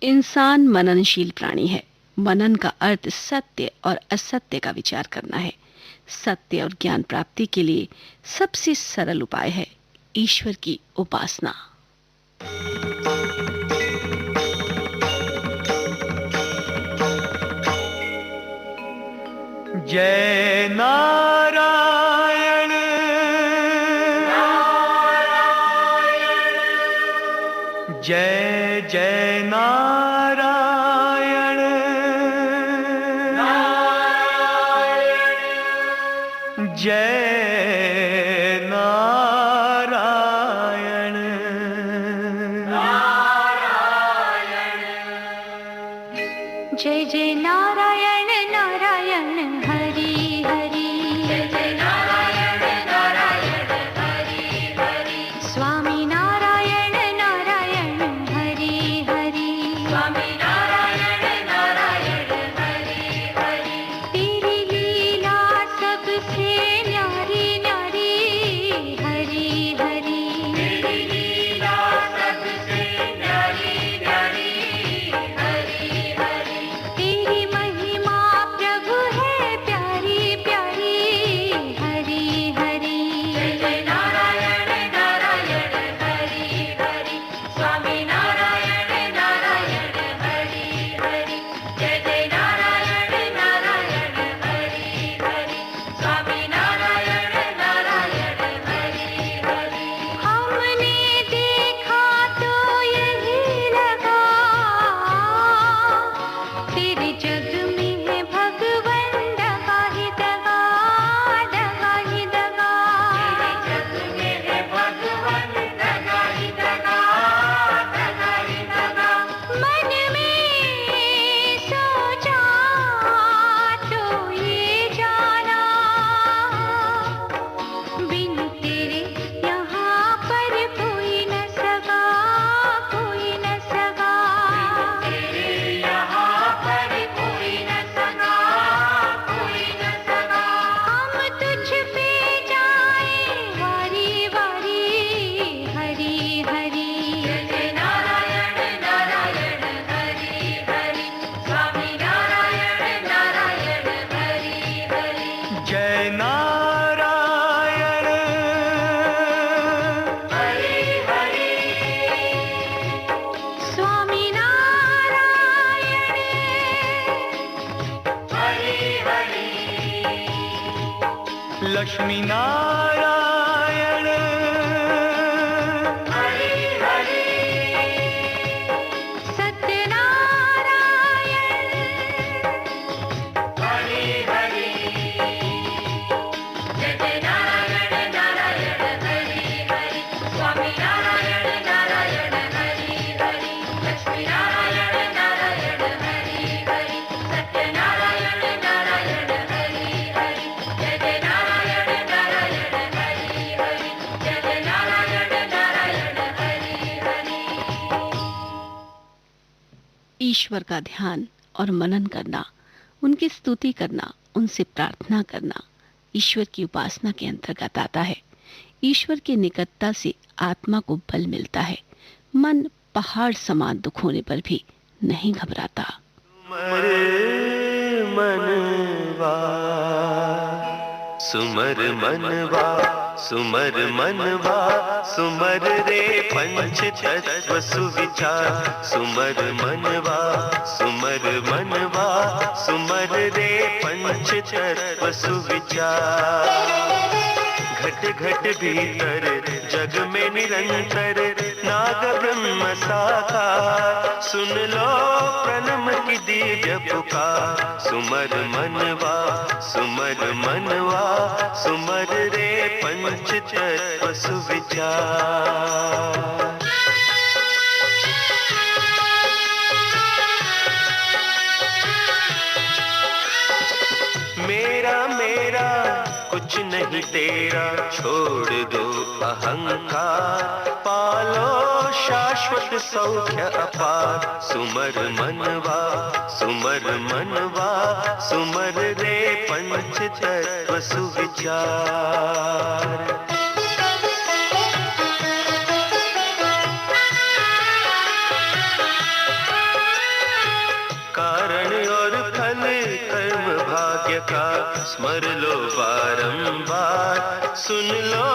इंसान मननशील प्राणी है। मनन का अर्थ सत्य और असत्य का विचार करना है। सत्य और ज्ञान प्राप्ति के लिए सबसे सरल उपाय है ईश्वर की उपासना। जय नारायण जय जय नारायण जय नारायण जय जय नारायण नारायण हरि हरि जय जय नारायण नारायण हरि हरि स्वामी नारायण नारायण हरि हरि स्वामी नारायण नारायण हरि हरि तेरी लीला सबसे न्यारी न्यारी हरि हरि तेरी लीला सबसे न्यारी न्यारी हरि हरि तेरी महिमा प्रभु है प्यारी प्यारी हरि हरि जय जय नारायण नारायण हरि हरि स्वामी नारायण नारायण हरि हरि जय जय नारायण नारायण हरि हरि स्वामी नारायण नारायण हरि हरि हमने देखा तो यही लगा तेरे जग में है भगवन दगा ही दगा दगा ही दगा तेरे जग में है भगवन दगा ही दगा दगा ही दगा मन में सोचा तो ये जाना बिन तेरे यहाँ पर कोई न सगा कोई न सगा तेरे यहाँ पर कोई न सगा कोई न सगा हम तुझ पे जाए वारी वारी हरि हरि जय जय नारायण नारायण हरि हरि स्वामी नारायण नारायण हरि हरि जय नारायण हरि हरि स्वामी नारायण हरि हरि लक्ष्मी नारायण हरि हरि सत्यनारायण हरि हरि जय जय नारायण नारायण हरि हरि स्वामी नारायण नारायण हरि हरि लक्ष्मी नारायण नारायण हरि हरि सत्यनारायण नारायण हरि हरि जय जय नारायण नारायण हरि हरि जय जय नारायण नारायण हरि हरि ईश्वर का ध्यान और मनन करना, उनकी स्तुति करना, उनसे प्रार्थना करना ईश्वर की उपासना के अंतर्गत आता है। ईश्वर की निकटता से आत्मा को बल मिलता है। मन पहाड़ समान दुख होने पर भी नहीं घबराता। सुमर मनवा सुमर मनवा सुमर रे पंच तत्व सुविचार सुमर मनवा सुमर मनवा सुमर रे पंच तत्व सुविचार घट घट भीतर जग में निरंतर नाद ब्रह्म साकार सुन लो प्रणम की दिव्य पुकार सुमर मनवा सुमर मनवा सुमर रे पंच तत्व सुविचार मेरा मेरा कुछ नहीं तेरा छोड़ दो अहंकार पालो शाश्वत सौख्य अपार सुमर मनवा सुमर मनवा सुमर रे पंच तत्व सुविचार का स्मर लो बारंबार, सुन लो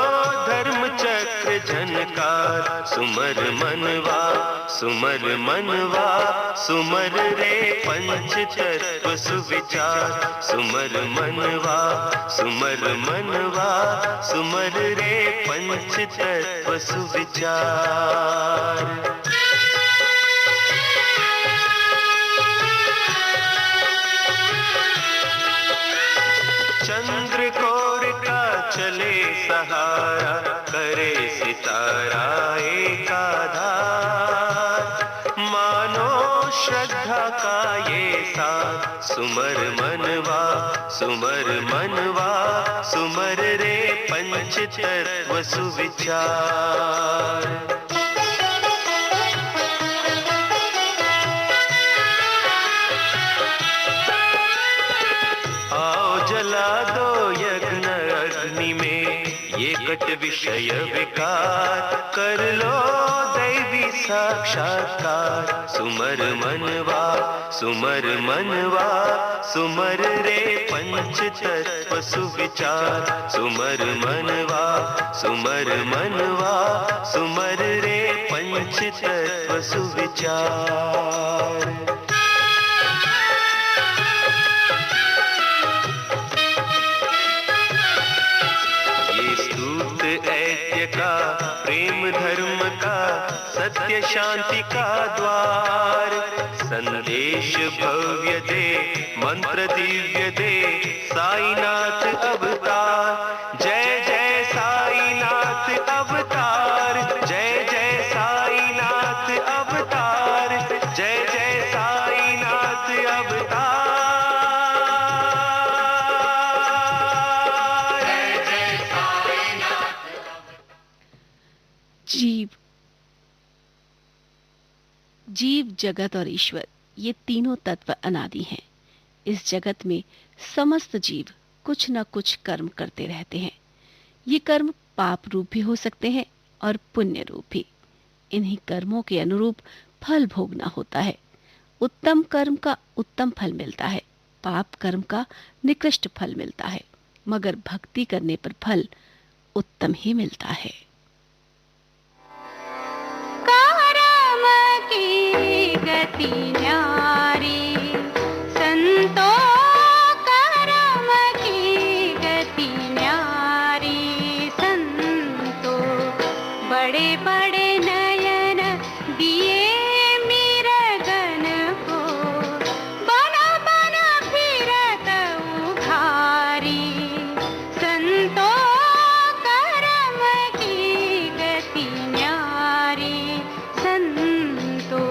धर्म चक्र झनकार। सुमर मनवा सुमर मनवा, सुमर रे पंच तत्व सुविचार। सुमर मनवा सुमर मनवा, सुमर रे पंच तत्व सुविचार। चंद्र कोर का चले सहारा, करे सितारा एकाधार। मानो श्रद्धा का ये साथ, सुमर मनवा सुमर मनवा, सुमर रे पंच तत्व सुविचार। जला दो यज्ञ अग्नि में ये कट विषय विकार, कर लो दैवी साक्षात्कार। सुमर मनवा सुमर मनवा, सुमर रे पंच तत्व सुविचार। सुमर मनवा सुमर मनवा, सुमर रे पंच तत्व सुविचार। ऐक्य का प्रेम धर्म का सत्य शांति का द्वार। संदेश भव्य दे मंत्र दिव्य दे साईनाथ अवतार। जय जय साईनाथ अवतार, जय जय साईनाथ अवतार, जय जय साईनाथ अवतार। जीव, जगत और ईश्वर, ये तीनों तत्व अनादि हैं। इस जगत में समस्त जीव कुछ न कुछ कर्म करते रहते हैं। ये कर्म पाप रूप भी हो सकते हैं और पुण्य रूप भी। इन्हीं कर्मों के अनुरूप फल भोगना होता है। उत्तम कर्म का उत्तम फल मिलता है, पाप कर्म का निकृष्ट फल मिलता है, मगर भक्ति करने पर फल उत्तम ही मिलता है। गति न्यारी संतो, कर्म की गति न्यारी संतो। बड़े बड़े नयन दिए मीरगन को, बना बना फिरत उघारी संतो। कर्म की गति न्यारी संतो।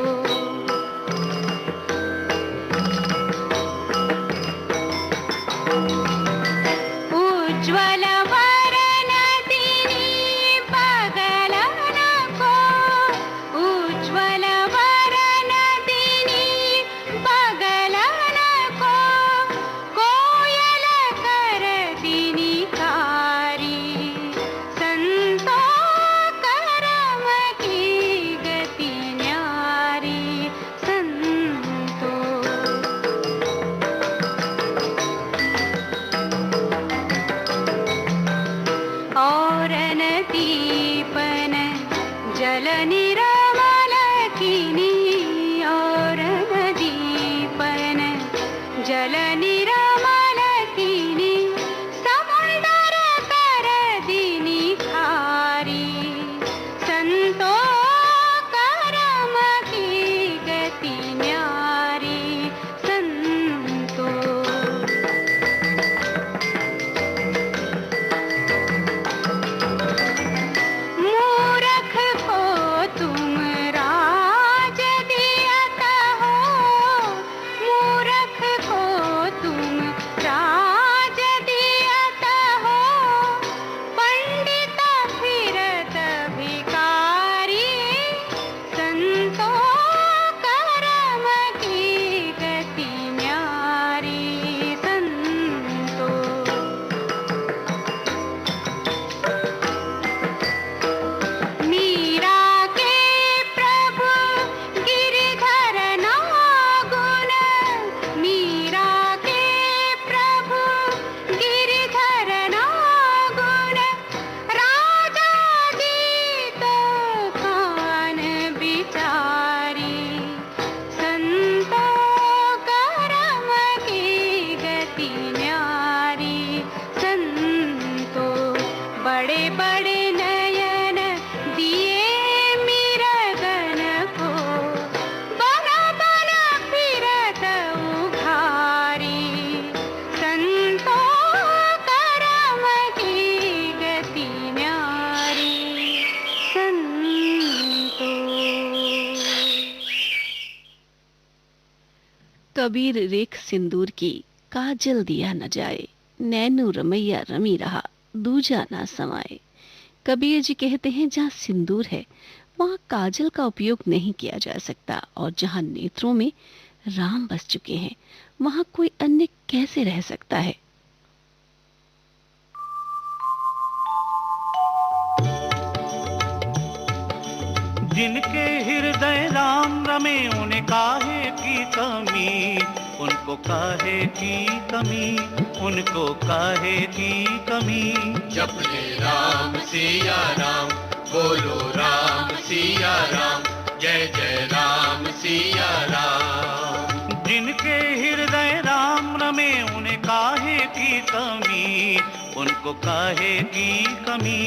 कबीर रेख सिंदूर की काजल दिया न जाए, नैनो रमैया रमी रहा दूजा ना समाए। कबीर जी कहते हैं जहाँ सिंदूर है वहाँ काजल का उपयोग नहीं किया जा सकता, और जहाँ नेत्रों में राम बस चुके हैं वहाँ कोई अन्य कैसे रह सकता है। जिनके हृदय राम रमे उन्हें काहे की कमी, उनको काहे की कमी, उनको काहे की कमी। जप ले राम सिया राम, बोलो राम सिया राम, जय जय राम सिया राम। जिनके हृदय राम रमे उन्हें काहे की कमी, उनको काहे की कमी,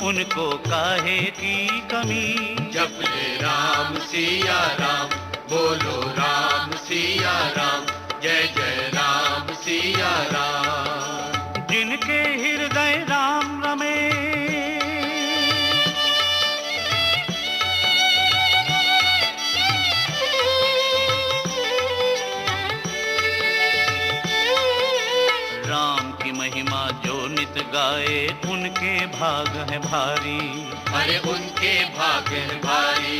उनको काहे की कमी। जप ले राम सिया राम, बोलो राम सिया राम, जय जय राम सिया राम। जिनके हृदय राम रमे राम की महिमा जो नित गाए उनके भाग है भारी, अरे उनके भाग है भारी।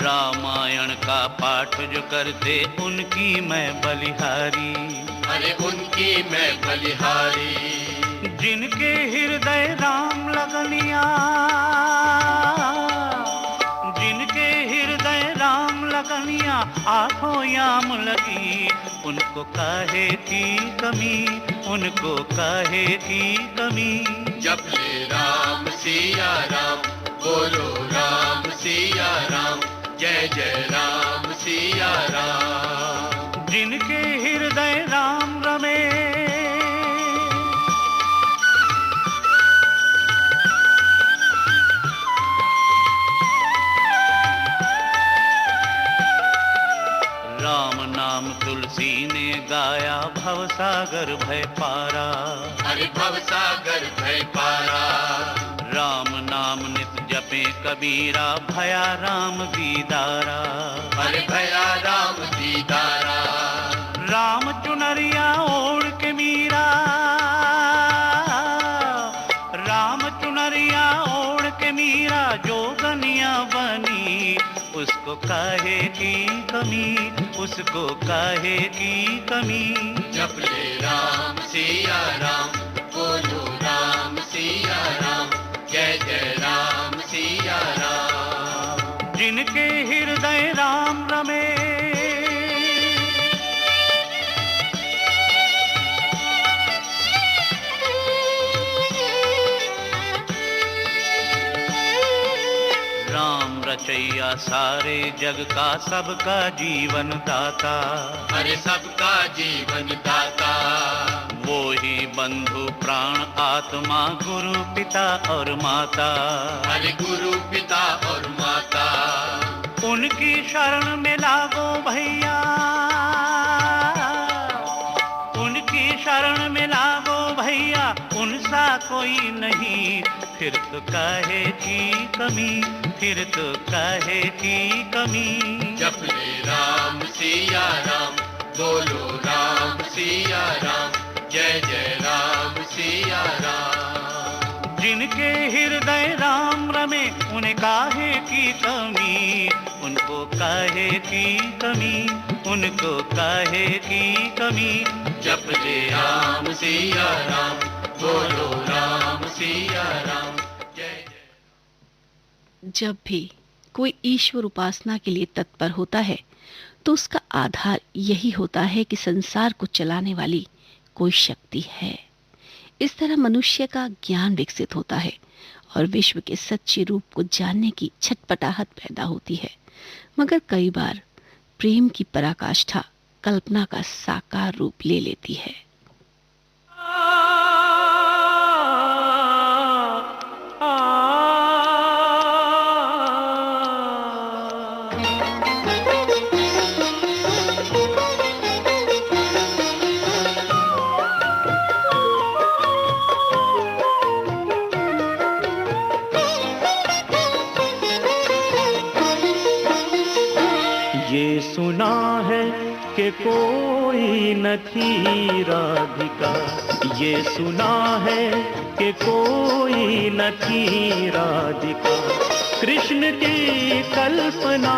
रामायण का पाठ जो करते उनकी मैं बलिहारी, अरे उनकी मैं बलिहारी। जिनके हृदय राम लगनिया, जिनके हृदय राम लगनिया आठों याम लगी, उनको काहे की कमी, उनको काहे की कमी। जप ले राम सिया राम, बोलो राम सिया राम, जय जय राम सिया राम। जिनके हृदय राम रमे राम नाम तुलसी ने गाया भवसागर भय पारा, अरे भवसागर भय पारा। राम नाम नित जपे कबीरा भया राम दीदारा, अरे भया राम दीदारा। राम चुनरिया ओढ़ के मीरा, राम चुनरिया ओढ़ के मीरा जोगनिया बनी, उसको काहे की कमी, उसको काहे की कमी। जप ले राम सिया राम, बोलो राम सिया राम, जय जय राम सिया राम। जिनके हृदय राम रमे राम रचैया सारे जग का सबका जीवन दाता, अरे सबका जीवन दाता। वो ही बंधु प्राण आत्मा गुरु पिता और माता, अरे गुरु पिता और माता। उनकी शरण में लागो भैया, उनकी शरण में लागो भैया, उनसा कोई नहीं, फिर तो काहे की कमी, फिर तो काहे की कमी। जप ले राम सिया राम, बोलो राम सिया राम, जय जय राम सिया राम। जिनके हृदय राम रमे उन्हें काहे की कमी, उनको काहे की कमी, उनको काहे की कमी। जप ले राम सिया राम, बोलो राम सिया राम, जय जय। जब भी कोई ईश्वर उपासना के लिए तत्पर होता है तो उसका आधार यही होता है कि संसार को चलाने वाली कोई शक्ति है। इस तरह मनुष्य का ज्ञान विकसित होता है और विश्व के सच्चे रूप को जानने की छटपटाहट पैदा होती है। मगर कई बार प्रेम की पराकाष्ठा कल्पना का साकार रूप ले लेती है। ये सुना है कि कोई न थी राधिका, ये सुना है कि कोई न थी राधिका। कृष्ण की कल्पना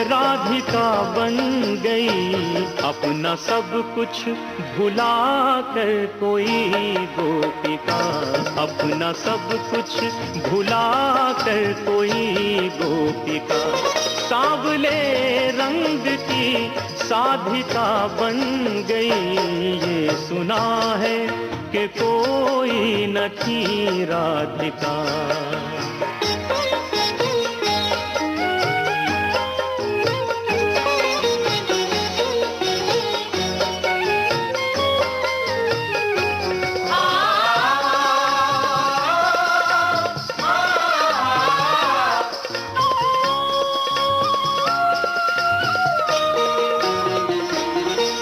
राधिका बन गई, अपना सब कुछ भुला कर कोई गोपिका, अपना सब कुछ भुला कर कोई गोपिका। सांवले रंग की साधिका बन गई, ये सुना है कि कोई न थी राधिका।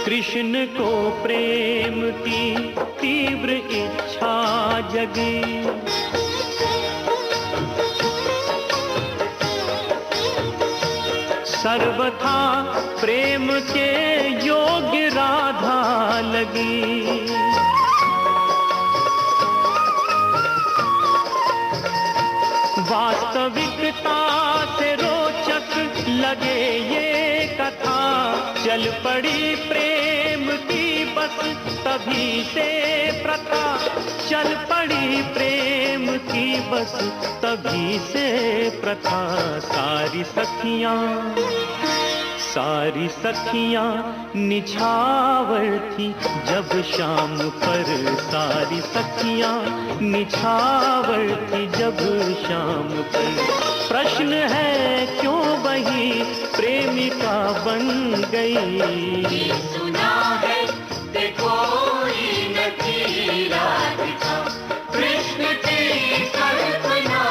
कृष्ण को प्रेम की तीव्र इच्छा जगी, सर्वथा प्रेम के योग्य राधा लगी। वास्तविकता से रोचक लगे ये कथा, चल पड़ी प्रेम की बस तभी से प्रथा, चल पड़ी प्रेम की बस तभी से प्रथा। सारी सखियां निछावर थी जब शाम पर, सारी सखियां निछावर थी जब शाम पर। प्रश्न है क्यों वही प्रेमिका बन गई, सुना है कि कोई न थी राधिका, कृष्ण की कल्पना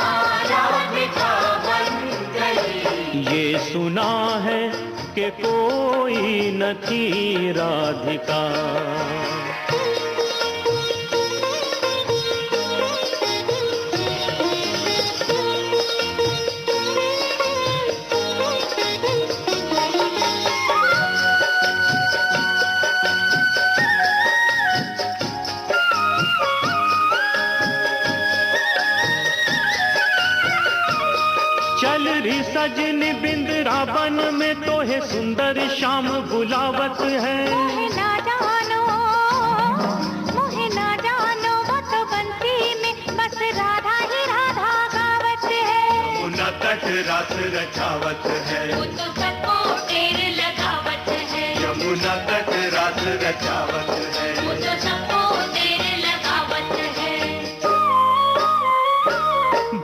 राधिका बन गई। ये सुना है कि कोई न थी राधिका। चल रही सजनी बिंद्रावन में तो है सुंदर श्याम बुलावत है। मोहे ना जानो वो तो बंसी में बस राधा ही राधा गावत है। यमुना तट रास रचावत है, वो तो सबको ढेर लगावत है, यमुना तट रास रचावत है। वो तो सबको ढेर लगावत है।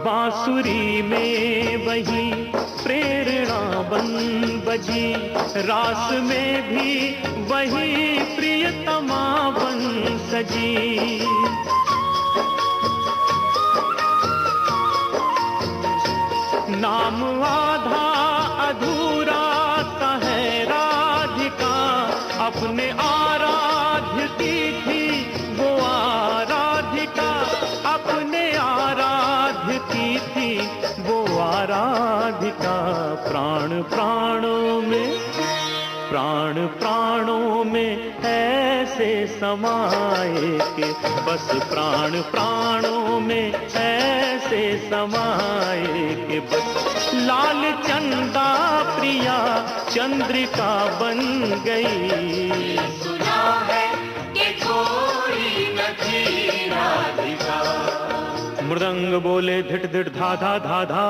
बांसुरी में वही प्रेरणा बन बजी, रास में भी वही प्रियतमा बन सजी। नाम आधा अधूरा सा है राधिका, अपने आराध्य की थी वो आराधिका, अपने आराध्य की थी वो आराधिका। प्राण प्राणों में ऐसे समाए के बस, प्राण प्राणों में ऐसे समाए के बस। लाल चंदा प्रिया चंद्रिका बन गई, सुना है कि कोई न थी राधिका। मृदंग बोले धिट धिट धा धा धा धा,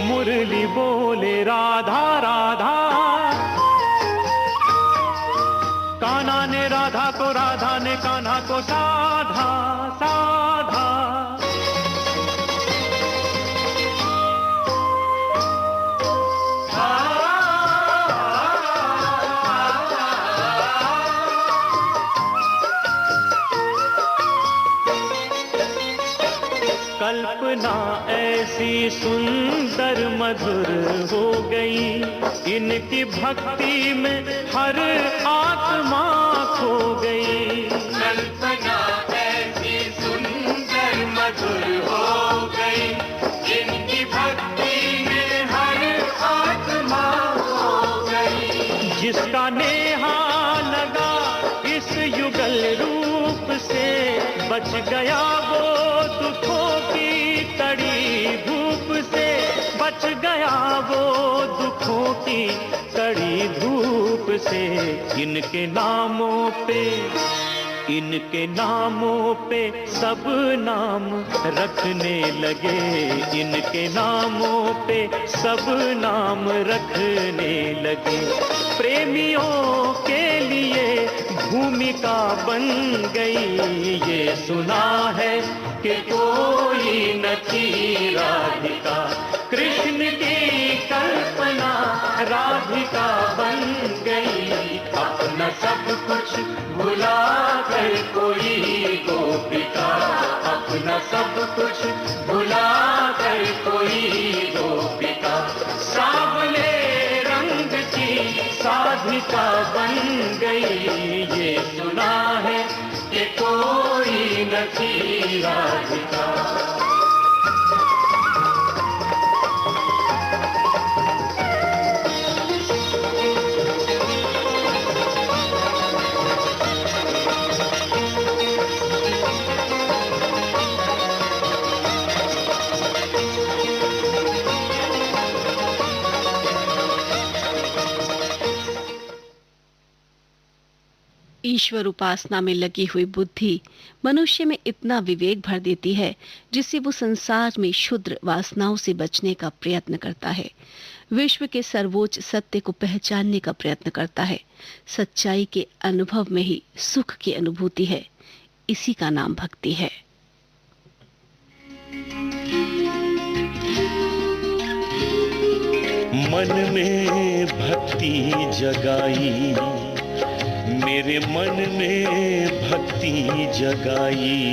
मुरली बोले राधा राधा। कान्हा ने राधा को, राधा ने कान्हा को साधा साधा। कल्पना ऐसी सुंदर मधुर हो गई, इनकी भक्ति में हर आत्मा खो गई। कल्पना ऐसी सुंदर मधुर हो गई, इनकी भक्ति में हर आत्मा जिसका नेहा लगा इस युगल रूप से, बच गया वो दुखों की कड़ी धूप से, बच गया वो दुखों की कड़ी धूप से। इनके नामों पे, इनके नामों पे सब नाम रखने लगे, इनके नामों पे सब नाम रखने लगे। प्रेमियों के लिए भूमिका बन गई, ये सुना है कि कोई न थी राधिका, कृष्ण की कल्पना राधिका बन गई। अपना सब कुछ भुला कर कोई गोपिका, अपना सब कुछ भुला कर कोई गोपिका, सांवले रंग की साधिका बन गई। ये सुना है कि कोई न थी राधिका। ईश्वर उपासना में लगी हुई बुद्धि मनुष्य में इतना विवेक भर देती है जिससे वो संसार में क्षुद्र वासनाओं से बचने का प्रयत्न करता है, विश्व के सर्वोच्च सत्य को पहचानने का प्रयत्न करता है। सच्चाई के अनुभव में ही सुख की अनुभूति है, इसी का नाम भक्ति है। मन में भक्ति जगाई, मेरे मन में भक्ति जगाई,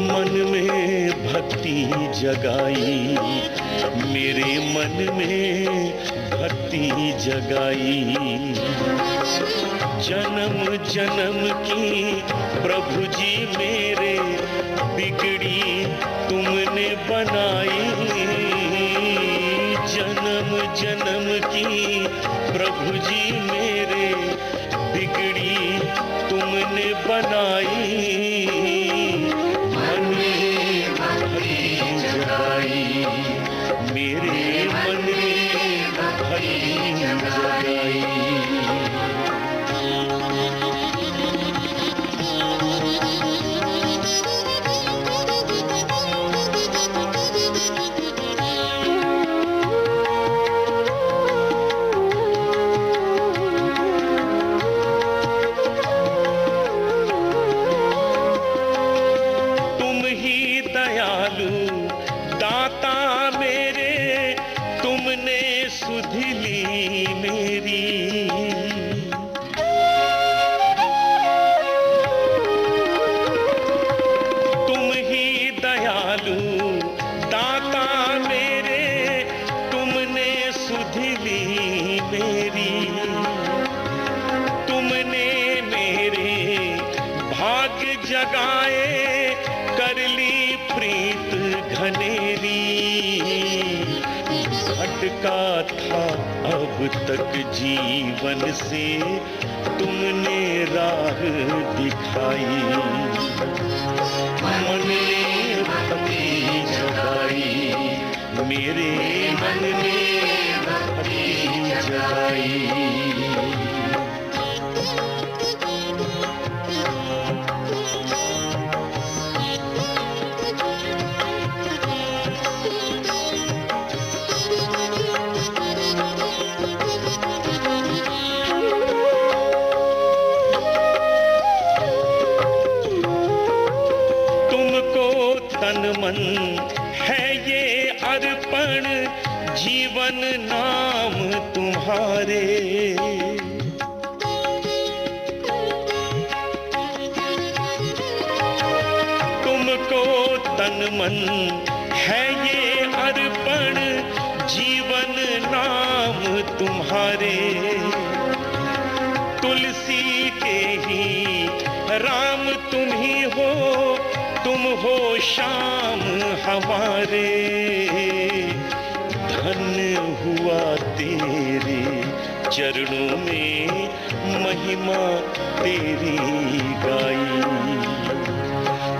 मन में भक्ति जगाई, मेरे मन में भक्ति जगाई। जन्म जन्म की प्रभु जी मेरे बिगड़ी तुमने बनाई, जन्म जन्म की प्रभु जी मेरे बिगड़ी तुमने बनाई। मन में भक्ति जगाई, मेरे मन में भक्ति जगाई। अब तक जीवन से तुमने राह दिखाई, मन में भक्ति जगाई, मेरे मन में भक्ति जगाई। मन है ये अर्पण जीवन नाम तुम्हारे, तुमको तन मन है ये अर्पण जीवन नाम तुम्हारे। तुलसी के ही राम तुम ही हो, तुम हो श्याम हमारे। धन्य हुआ तेरे चरणों में महिमा तेरी गाई,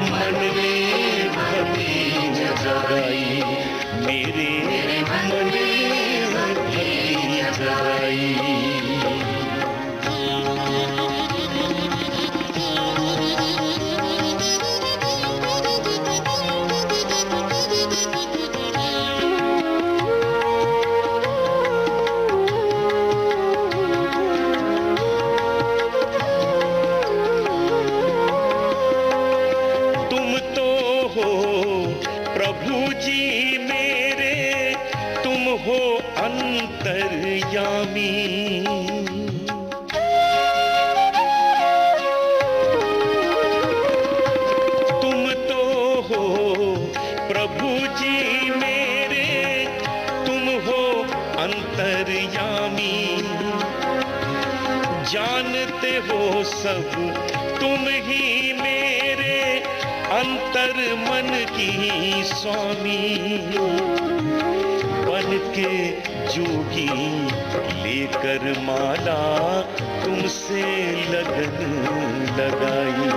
मन में भक्ति जगाई, मेरे मन में भक्ति जगाई। तुम तो हो प्रभु जी मेरे, तुम हो अंतर्यामी, जानते हो सब तुम ही मेरे अंतर मन की स्वामी। बन के जोगी लेकर माला तुमसे लगन लगाई,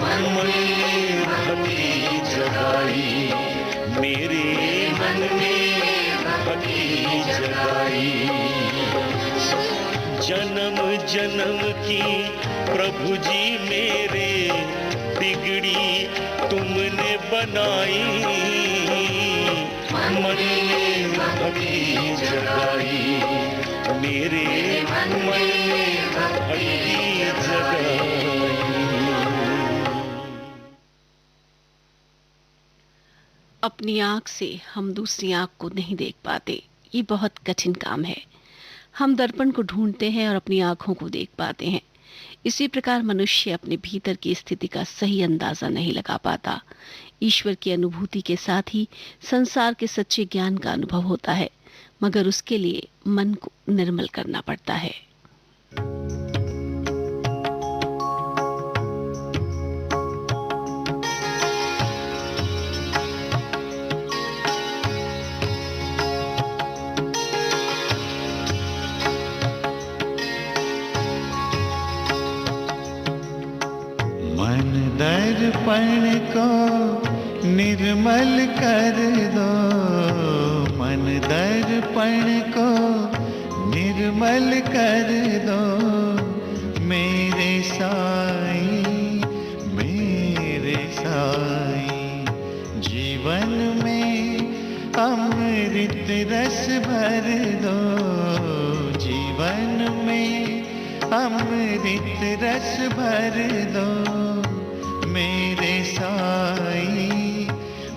मन में भक्ति जगाई, मेरे मन में भक्ति जगाई। जन्म जन्म की प्रभु जी मेरे बिगड़ी तुमने बनाई, मन में भक्ति जगाई, मेरे मन में भक्ति जगाई। अपनी आंख से हम दूसरी आंख को नहीं देख पाते, ये बहुत कठिन काम है। हम दर्पण को ढूंढते हैं और अपनी आंखों को देख पाते हैं। इसी प्रकार मनुष्य अपने भीतर की स्थिति का सही अंदाजा नहीं लगा पाता। ईश्वर की अनुभूति के साथ ही संसार के सच्चे ज्ञान का अनुभव होता है, मगर उसके लिए मन को निर्मल करना पड़ता है। मन दर्पण को निर्मल कर दो, मन दर्पण को निर्मल कर दो, मेरे साईं, मेरे साईं। जीवन में अमृत रस भर दो, जीवन में अमृत रस भर दो, मेरे साईं,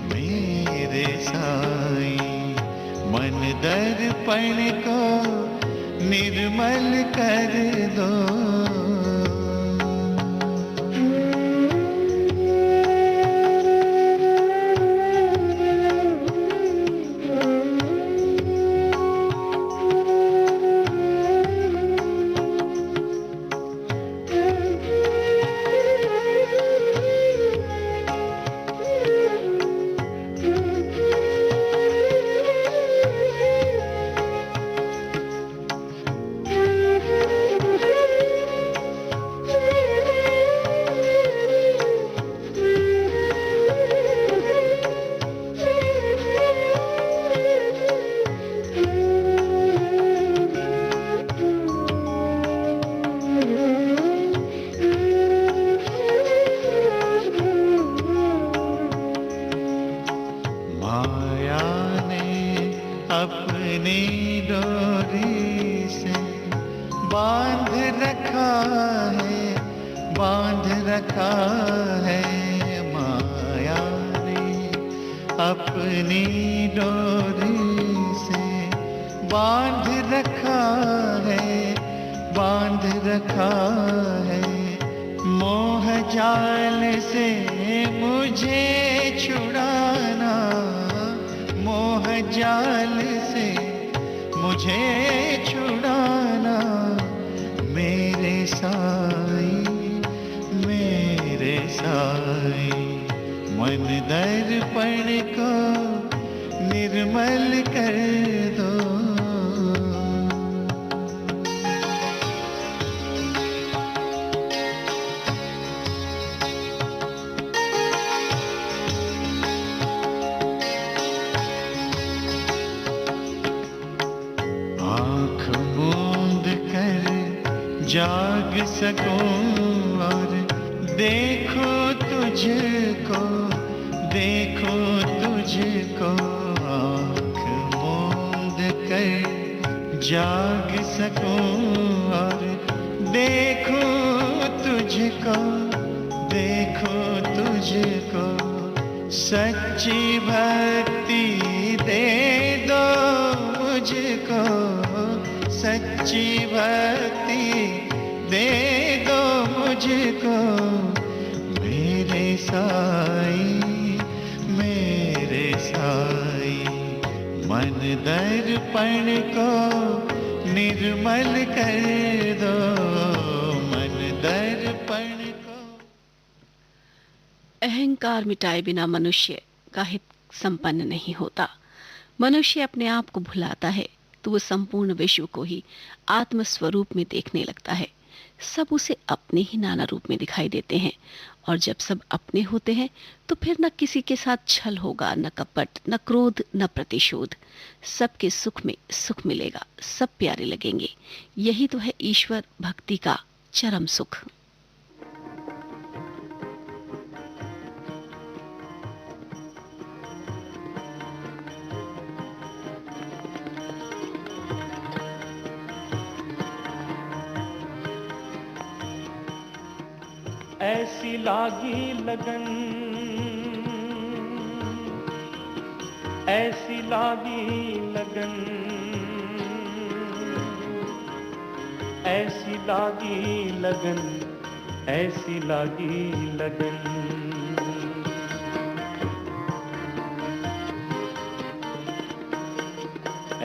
मेरे साईं। मन दर्पण को निर्मल कर दो। अपनी डोरी से बांध रखा है, बांध रखा है। मोह जाल से मुझे छुड़ाना, मोह जाल से मुझे छुड़ाना, मेरे साईं, मेरे साईं। मन दर्पण को निर्मल कर दो। जाग सकूं और देखो तुझको, देखो तुझको आँख मूंद कर जाग सकूं और देखो तुझको, देखो तुझको सच्ची भक्ति दे दो मुझको, सच्ची भक्ति दे दो मुझको मेरे साईं, मेरे साईं। मन दर्पण को निर्मल कर दो, मन दर्पण को। अहंकार मिटाए बिना मनुष्य का हित संपन्न नहीं होता। मनुष्य अपने आप को भुलाता है तो वो संपूर्ण विश्व को ही आत्म स्वरूप में देखने लगता है। सब उसे अपने ही नाना रूप में दिखाई देते हैं, और जब सब अपने होते हैं तो फिर न किसी के साथ छल होगा, न कपट, न क्रोध, न प्रतिशोध। सबके सुख में सुख मिलेगा, सब प्यारे लगेंगे। यही तो है ईश्वर भक्ति का चरम सुख। ऐसी लागी लगन, ऐसी लागी लगन, ऐसी लागी लगन, ऐसी लागी लगन।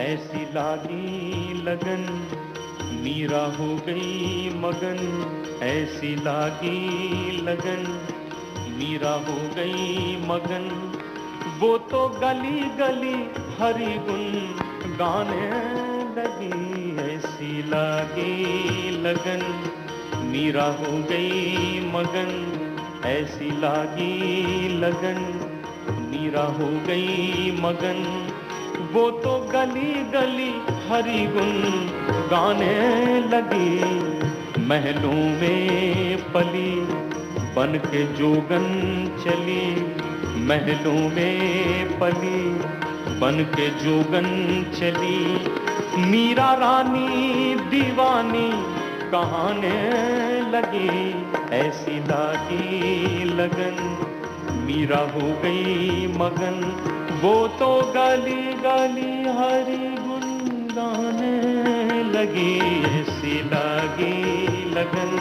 ऐसी लागी लगन, मीरा हो गई मगन। ऐसी लागी लगन, मीरा हो गई मगन। वो तो गली गली हरि गुण गाने लगी। ऐसी लागी लगन, मीरा हो गई मगन। ऐसी लागी लगन, मीरा हो गई मगन। वो तो गली गली हरि गुण गाने लगी। महलों में पली बन के जोगन चली। महलों में पली बन के जोगन चली। मीरा रानी दीवानी कहाने लगी। ऐसी लागी लगन, मीरा हो गई मगन। वो तो गली गली हरि गुण गाने लगी। ऐसी लागी लगन।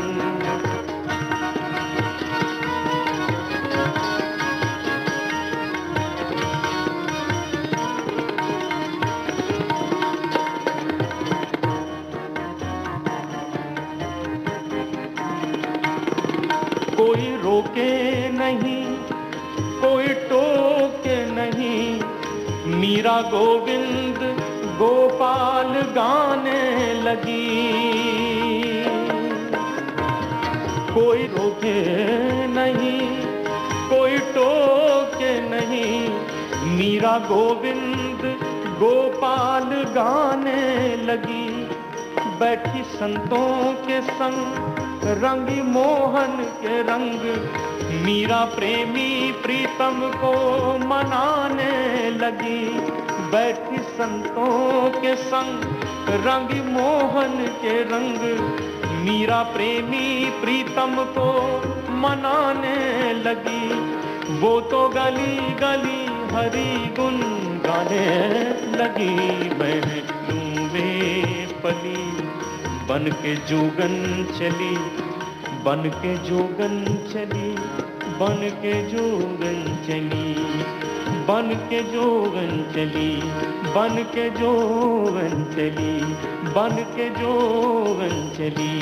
कोई रोके नहीं, कोई टोके नहीं। मीरा गोविंद गोपाल गाने लगी। कोई रोके नहीं, कोई टोके नहीं। मीरा गोविंद गोपाल गाने लगी। बैठी संतों के संग रंगी मोहन के रंग। मीरा प्रेमी प्रीतम को मनाने लगी। बैठी संतों के संग रंगी मोहन के रंग। मीरा प्रेमी प्रीतम को मनाने लगी। वो तो गली गली हरि गुण गाने लगी। महलों में पली बन के जोगन चली। बन के जोगन चली, बन के जोगन चली। बन के जोगन चली, बन के जोगन चली। बन के जोगन चली,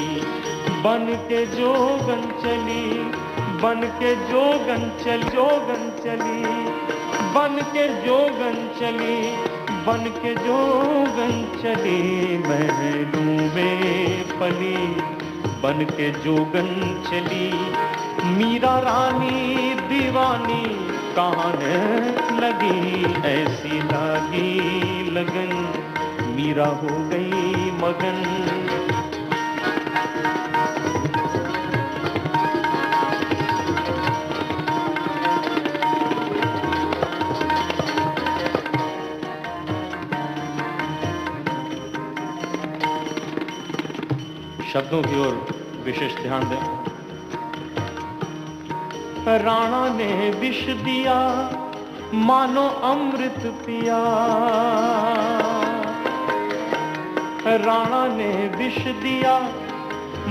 बन के जोगन चली। बन के जोगन चल जोगन चली। बन के जोगन चली, बन के जोगन चली। महलों में पली बन के जोगन चली। मीरा रानी दीवानी कहाने लगी। ऐसी लागी लगन, मीरा हो गई मगन। शब्दों की ओर विशेष ध्यान दें। राणा ने विष दिया मानो अमृत पिया, राणा ने विष दिया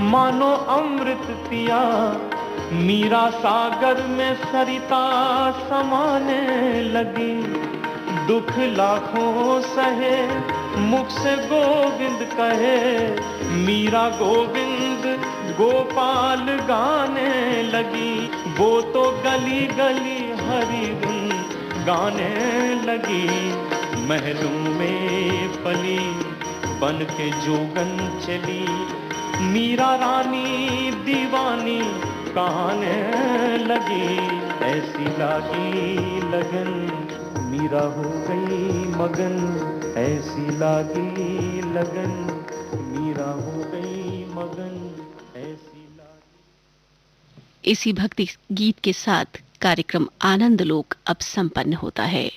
मानो अमृत पिया, मीरा सागर में सरिता समाने लगी। दुख लाखों सहे मुख से गोविंद कहे, मीरा गोविंद गोपाल गाने लगी। वो तो गली गली हरि गुण गाने लगी। महलों में पली बन के जोगन चली, मीरा रानी दीवानी कहने लगी। ऐसी लागी लगन मीरा हो गई मगन, ऐसी लागी लगन मीरा हो गई मगन, ऐसी लागी। इसी भक्ति गीत के साथ कार्यक्रम आनंद लोक अब संपन्न होता है।